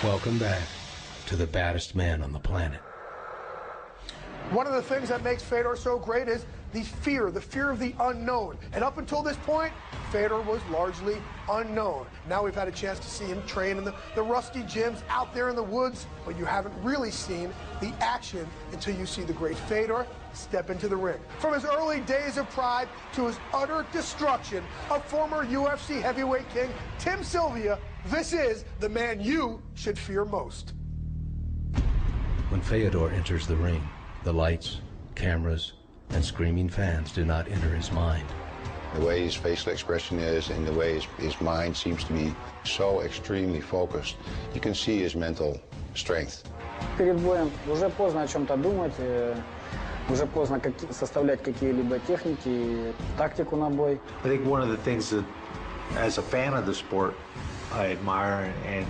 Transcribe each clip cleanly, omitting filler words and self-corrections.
Welcome back to the baddest man on the planet. One of the things that makes Fedor so great is the fear of the unknown. And up until this point, Fedor was largely unknown. Now we've had a chance to see him train in the rusty gyms out there in the woods, but you haven't really seen the action until you see the great Fedor step into the ring. From his early days of pride to his utter destruction of former UFC heavyweight king Tim Sylvia, this is the man you should fear most. When Fedor enters the ring, the lights, cameras, and screaming fans do not enter his mind. The way his facial expression is and the way his mind seems to be so extremely focused, you can see his mental strength. Перед боем уже поздно о чем-то думать, уже поздно составлять какие-либо техники, тактику на бой. I think one of the things that, as a fan of the sport, I admire and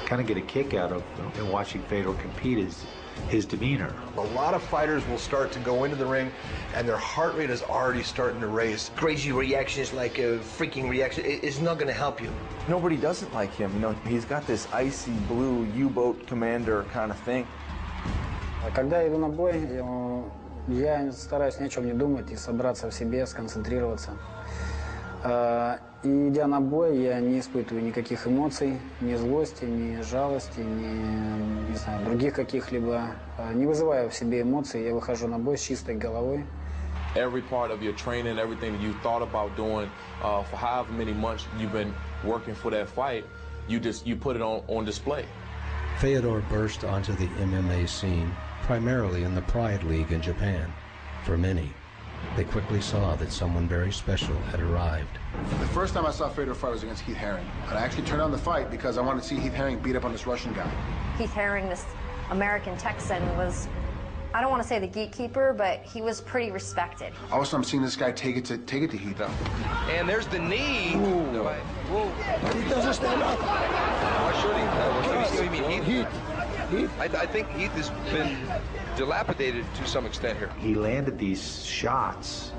kind of get a kick out of in watching Fedor compete is his demeanor. A lot of fighters will start to go into the ring and their heart rate is already starting to race. Crazy reactions, like a freaking reaction, it's not going to help you. Nobody doesn't like him. You know, he's got this icy blue U-boat commander kind of thing. Когда я иду на бой, я стараюсь ни о чем не думать и собраться в себе, сконцентрироваться. И идя на бой, я не испытываю никаких эмоций, ни злости, ни жалости, ни, не знаю, других каких-либо. Не вызываю в себе эмоций, я выхожу на бой с чистой головой. Every part of your training, everything that you thought about doing for however many months you've been working for that fight, you put it on display. Fedor burst onto the MMA scene primarily in the Pride League in Japan. For many, they quickly saw that someone very special had arrived. The first time I saw Fedor fight was against Heath Herring. And I actually turned on the fight because I wanted to see Heath Herring beat up on this Russian guy. Heath Herring, this American Texan, was, I don't want to say the gatekeeper, but he was pretty respected. All of a sudden, I'm seeing this guy take it to Heath up. And there's the knee. Ooh. Whoa. He doesn't stand up. What should he mean? Heath. I think Heath has been dilapidated to some extent here. He landed these shots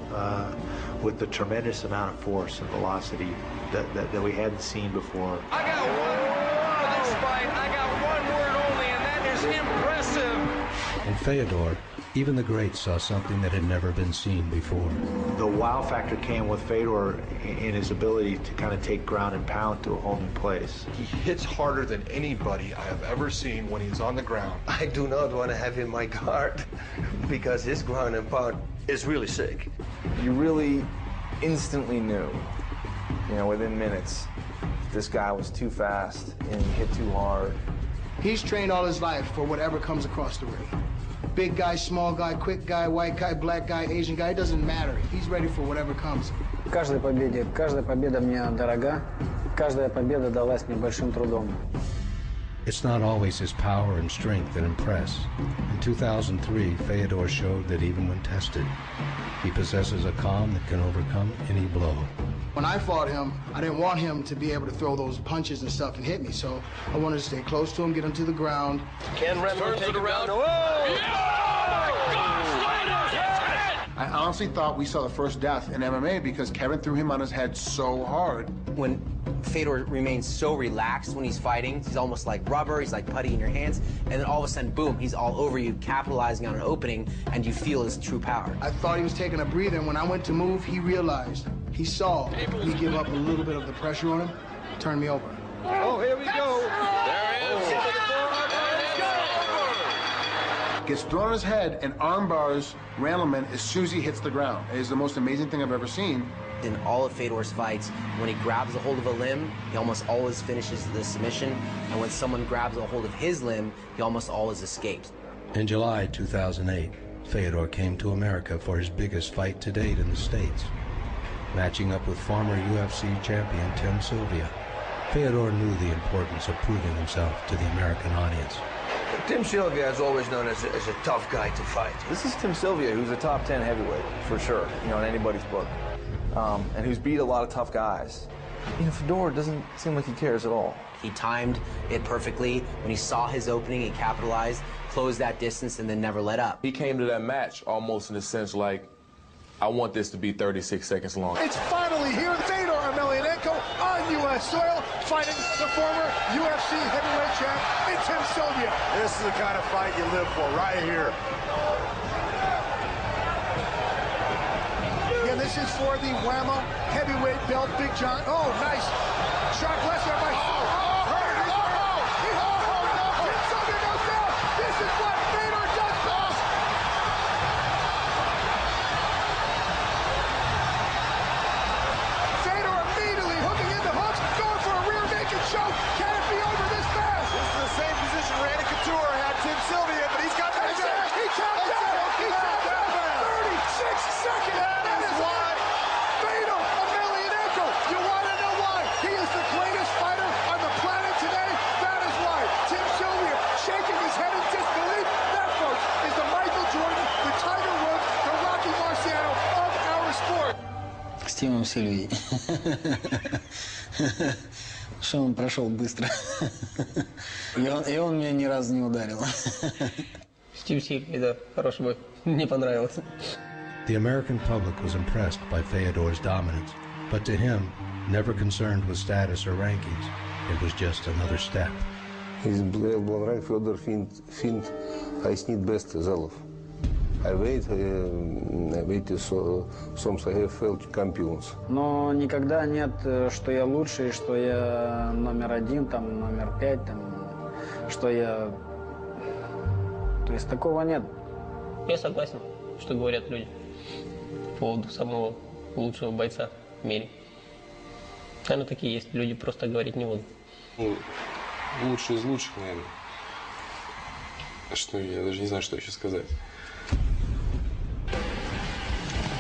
with a tremendous amount of force and velocity that we hadn't seen before. I got one word for this fight. I got one word only, and that is impressive. In Fedor, even the greats saw something that had never been seen before. The wow factor came with Fedor in his ability to kind of take ground and pound to a whole new place. He hits harder than anybody I have ever seen when he's on the ground. I do not want to have him my guard because his ground and pound is really sick. You really instantly knew, you know, within minutes, this guy was too fast and he hit too hard. He's trained all his life for whatever comes across the ring. Big guy, small guy, quick guy, white guy, black guy, Asian guy, it doesn't matter. He's ready for whatever comes. Каждая победа мне дорога, каждая победа далась мне большим трудом. It's not always his power and strength that impress. In 2003, Fedor showed that even when tested, he possesses a calm that can overcome any blow. When I fought him, I didn't want him to be able to throw those punches and stuff and hit me, so I wanted to stay close to him, get him to the ground. Ken Redmond take it around. I honestly thought we saw the first death in MMA because Kevin threw him on his head so hard. When Fedor remains so relaxed when he's fighting, he's almost like rubber, he's like putty in your hands, and then all of a sudden, boom, he's all over you, capitalizing on an opening, and you feel his true power. I thought he was taking a breather, and when I went to move, he realized, he saw me give up a little bit of the pressure on him, turned me over. Oh, here we go. There it is. Gets thrown on his head and arm bars Randleman as soon as he hits the ground. It is the most amazing thing I've ever seen. In all of Fedor's fights, when he grabs a hold of a limb, he almost always finishes the submission, and when someone grabs a hold of his limb, he almost always escapes. In July 2008, Fedor came to America for his biggest fight to date in the States. Matching up with former UFC champion Tim Sylvia, Fedor knew the importance of proving himself to the American audience. Tim Sylvia is always known as a tough guy to fight. This is Tim Sylvia, who's a top 10 heavyweight, for sure, you know, in anybody's book. And who's beat a lot of tough guys. You know, Fedor doesn't seem like he cares at all. He timed it perfectly. When he saw his opening, he capitalized, closed that distance, and then never let up. He came to that match almost in a sense like, I want this to be 36 seconds long. It's finally here, Fedor Emelianenko. Emelianenko on U.S. soil, fighting the former UFC heavyweight champ in Tim Sylvia. This is the kind of fight you live for, right here. Again, this is for the WAMA heavyweight belt. Big John. Oh, nice. Sharp left there by... Tim Sylvia goes down. This is what Fedor does best. Fedor immediately hooking into hooks, going for a rear naked choke. Can it be over this fast? This is the same position Randy Couture had Tim Sylvia, but he's got that back. He tapped out. He tapped out. 36 seconds. That is why. Fedor Emelianenko. You want to know why? He is the greatest fighter on the planet today. That is why. Tim Sylvia shaking his head in disbelief. That, folks, is the Michael Jordan, the Tiger Woods, the Rocky Marciano of our sport. С Тимом Сильвией. Что он прошел быстро. И он меня ни разу не ударил. Стив Сильвий, да, хороший бой. Мне понравилось. The American public was impressed by Fedor's dominance, but to him, never concerned with status or rankings, it was just another step. His blood rank Fedor think I need best залов. I wait some failed champions. Но никогда нет, что я лучший, что я номер один, там, номер 5, там, что я... То есть такого нет. Я согласен, что говорят люди по поводу самого лучшего бойца в мире. Наверное, такие есть. Люди просто говорить не будут. Ну, лучший из лучших, наверное. Что, я даже не знаю, что еще сказать.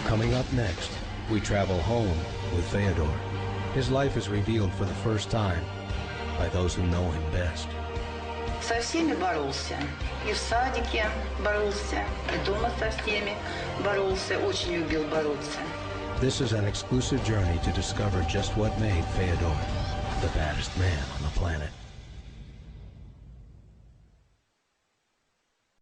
Coming up next, we travel home with Fedor. His life is revealed for the first time by those who know him best. Со всеми боролся. И в садике боролся, и дома со всеми боролся. Очень любил бороться. This is an exclusive journey to discover just what made Fedor the baddest man on the planet.